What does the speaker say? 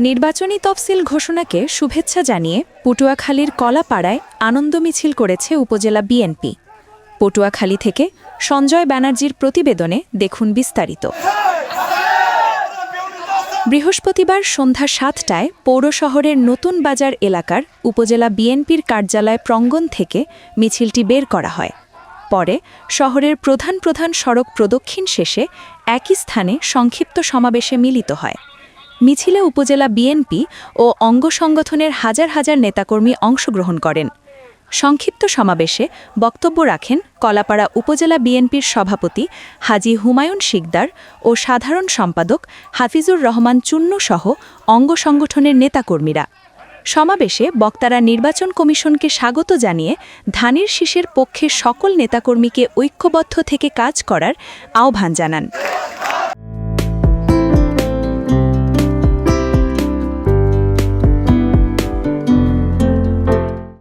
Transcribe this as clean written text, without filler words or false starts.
নির্বাচনী তফসিল ঘোষণাকে শুভেচ্ছা জানিয়ে পটুয়াখালীর কলাপাড়ায় আনন্দ মিছিল করেছে উপজেলা বিএনপি। পটুয়াখালী থেকে সঞ্জয় ব্যানার্জির প্রতিবেদনে দেখুন বিস্তারিত। বৃহস্পতিবার সন্ধ্যা ৭টায় পৌর শহরের নতুন বাজার এলাকার উপজেলা বিএনপির কার্যালয় প্রাঙ্গণ থেকে মিছিলটি বের করা হয়। পরে শহরের প্রধান প্রধান সড়ক প্রদক্ষিণ শেষে একই স্থানে সংক্ষিপ্ত সমাবেশে মিলিত হয়। মিছিলে উপজেলা বিএনপি ও অঙ্গ সংগঠনের হাজার হাজার নেতাকর্মী অংশগ্রহণ করেন। সংক্ষিপ্ত সমাবেশে বক্তব্য রাখেন কলাপাড়া উপজেলা বিএনপির সভাপতি হাজী হুমায়ুন শিকদার ও সাধারণ সম্পাদক হাফিজুর রহমান চুন্নু সহ অঙ্গ সংগঠনের নেতাকর্মীরা। সমাবেশে বক্তারা নির্বাচন কমিশনকে স্বাগত জানিয়ে ধানের শীষের পক্ষে সকল নেতাকর্মীকে ঐক্যবদ্ধ থেকে কাজ করার আহ্বান জানান।